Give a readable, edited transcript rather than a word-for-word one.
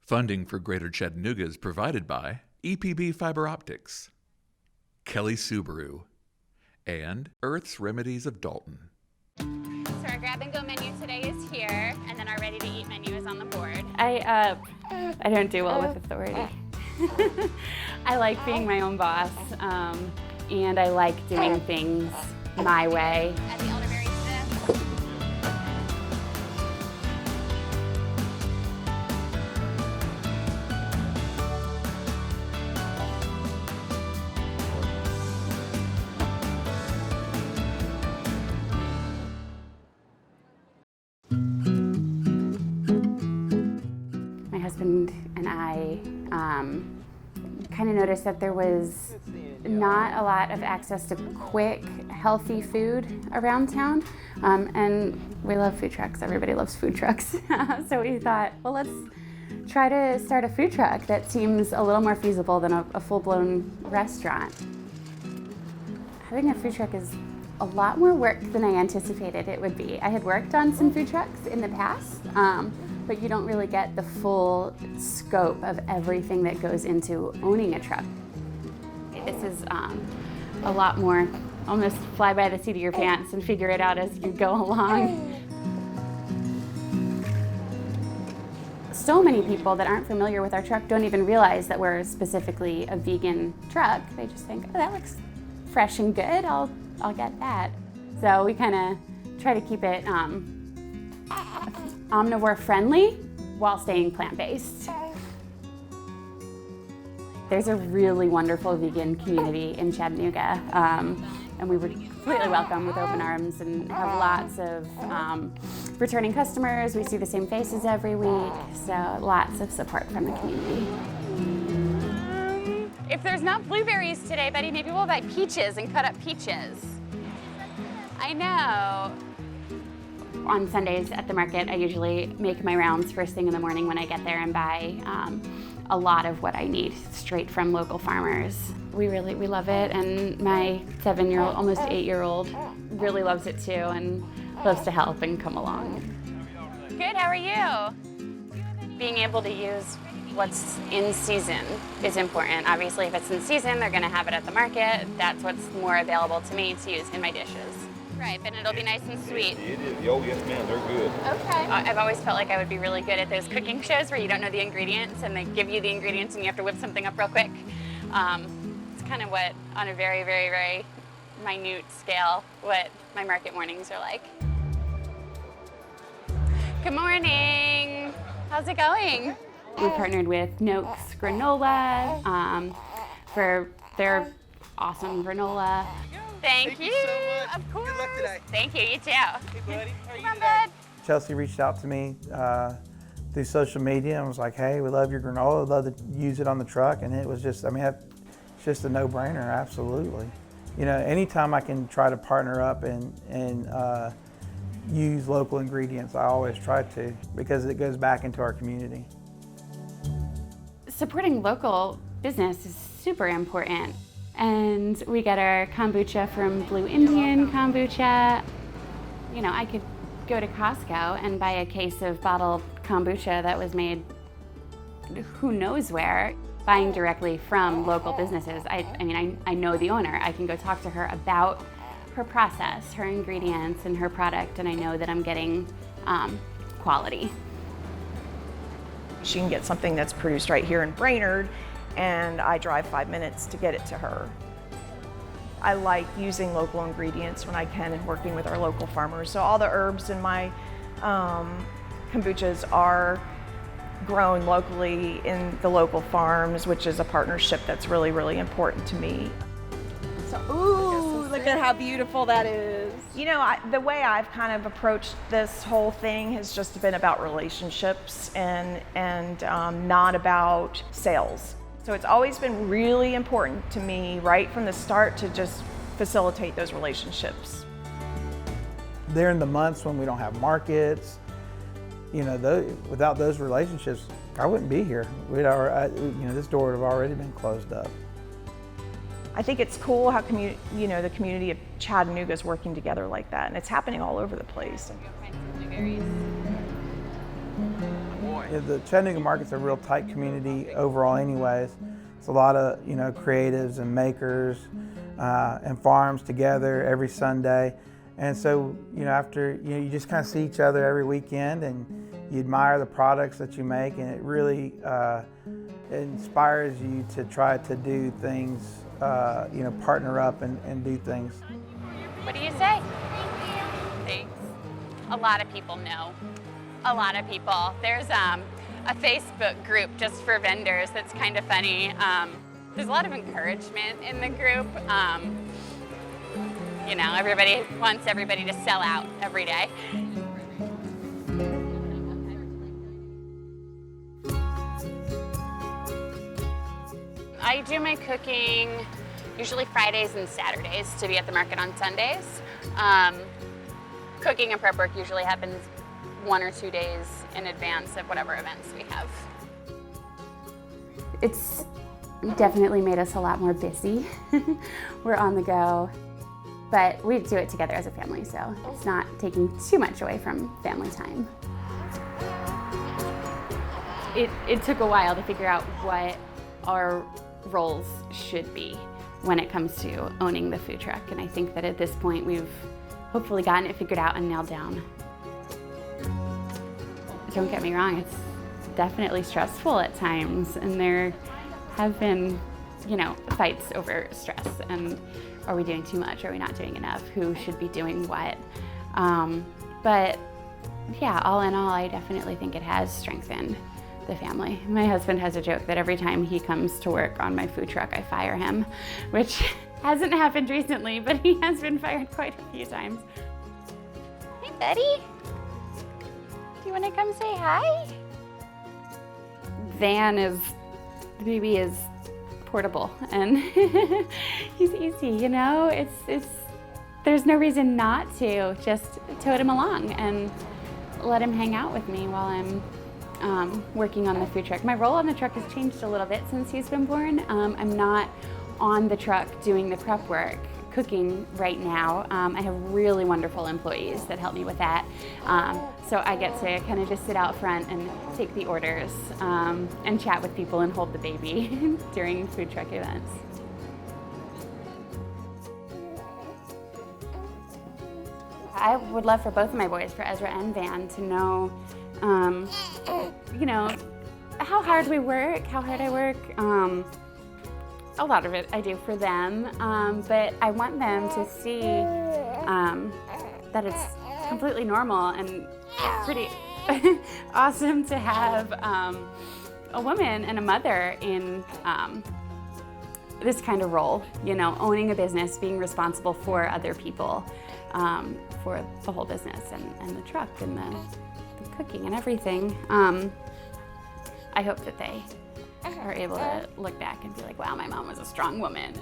Funding for Greater Chattanooga is provided by EPB Fiber Optics, Kelly Subaru, and Earth's Remedies of Dalton. So our grab-and-go menu today is here, and then our ready-to-eat menu is on the board. I don't do well with authority. I like being my own boss, and I like doing things my way. At the elderberry stiff. My husband and I kind of noticed that there was not a lot of access to quick, healthy food around town. And we love food trucks. Everybody loves food trucks. So we thought, well, let's try to start a food truck that seems a little more feasible than a full-blown restaurant. Having a food truck is a lot more work than I anticipated it would be. I had worked on some food trucks in the past, but you don't really get the full scope of everything that goes into owning a truck. This is a lot more almost fly by the seat of your pants and figure it out as you go along. So many people that aren't familiar with our truck don't even realize that we're specifically a vegan truck. They just think, oh, that looks fresh and good, I'll get that. So we kind of try to keep it omnivore friendly while staying plant-based. There's a really wonderful vegan community in Chattanooga, and we were completely welcome with open arms and have lots of returning customers. We see the same faces every week, so lots of support from the community. If there's not blueberries today, Betty, maybe we'll buy peaches and cut up peaches. I know. On Sundays at the market, I usually make my rounds first thing in the morning when I get there and buy a lot of what I need straight from local farmers. We love it, and my 7-year-old, almost 8-year-old, really loves it too and loves to help and come along. Good, how are you? Being able to use what's in season is important. Obviously, if it's in season, they're gonna have it at the market. That's what's more available to me to use in my dishes. Right, but it'll be nice and sweet. It is. Oh, yes, ma'am. They're good. Okay. I've always felt like I would be really good at those cooking shows where you don't know the ingredients and they give you the ingredients and you have to whip something up real quick. It's kind of what, on a very, very, very minute scale, what my market mornings are like. Good morning. How's it going? We partnered with Noakes Granola for their awesome granola. Thank you so much. Of course. Good luck today. Thank you. You too. Hey, buddy. How are you Come on, today? bud. Chelsea reached out to me through social media and was like, hey, we love your granola, we'd love to use it on the truck. And it was just, it's just a no-brainer, absolutely. You know, anytime I can try to partner up and use local ingredients, I always try to, because it goes back into our community. Supporting local business is super important. And we get our kombucha from Blue Indian Kombucha. You know, I could go to Costco and buy a case of bottled kombucha that was made who knows where. Buying directly from local businesses, I know the owner. I can go talk to her about her process, her ingredients, and her product, and I know that I'm getting quality. She can get something that's produced right here in Brainerd, and I drive 5 minutes to get it to her. I like using local ingredients when I can and working with our local farmers. So all the herbs in my kombuchas are grown locally in the local farms, which is a partnership that's really, really important to me. So, ooh, look at how beautiful that is. You know, the way I've kind of approached this whole thing has just been about relationships and not about sales. So it's always been really important to me right from the start to just facilitate those relationships. During the months when we don't have markets, you know, without those relationships, I wouldn't be here. This door would have already been closed up. I think it's cool how the community of Chattanooga is working together like that, and it's happening all over the place. Go find some blueberries. Boy. The Chattanooga market's a real tight community overall anyways. It's a lot of, creatives and makers and farms together every Sunday. And so, after, you just kind of see each other every weekend and you admire the products that you make, and it really inspires you to try to do things, partner up and do things. What do you say? Thanks. A lot of people know. A lot of people. There's a Facebook group just for vendors that's kind of funny. There's a lot of encouragement in the group. Everybody wants everybody to sell out every day. I do my cooking usually Fridays and Saturdays to be at the market on Sundays. Cooking and prep work usually happens 1 or 2 days in advance of whatever events we have. It's definitely made us a lot more busy. We're on the go, but we do it together as a family, so it's not taking too much away from family time. It took a while to figure out what our roles should be when it comes to owning the food truck, and I think that at this point we've hopefully gotten it figured out and nailed down. Don't get me wrong, it's definitely stressful at times, and there have been, fights over stress and are we doing too much, are we not doing enough, who should be doing what. But yeah, all in all, I definitely think it has strengthened the family. My husband has a joke that every time he comes to work on my food truck, I fire him, which hasn't happened recently, but he has been fired quite a few times. Hey, buddy. Do you want to come say hi? Baby is portable and he's easy, it's there's no reason not to just tote him along and let him hang out with me while I'm working on the food truck. My role on the truck has changed a little bit since he's been born. I'm not on the truck doing the prep work, cooking right now. I have really wonderful employees that help me with that. So I get to kind of just sit out front and take the orders and chat with people and hold the baby during food truck events. I would love for both of my boys, for Ezra and Van, to know, how hard we work, how hard I work. A lot of it I do for them, but I want them to see that it's completely normal and pretty awesome to have a woman and a mother in this kind of role, owning a business, being responsible for other people, for the whole business and the truck and the cooking and everything. I hope that they are able to look back and be like, wow, my mom was a strong woman.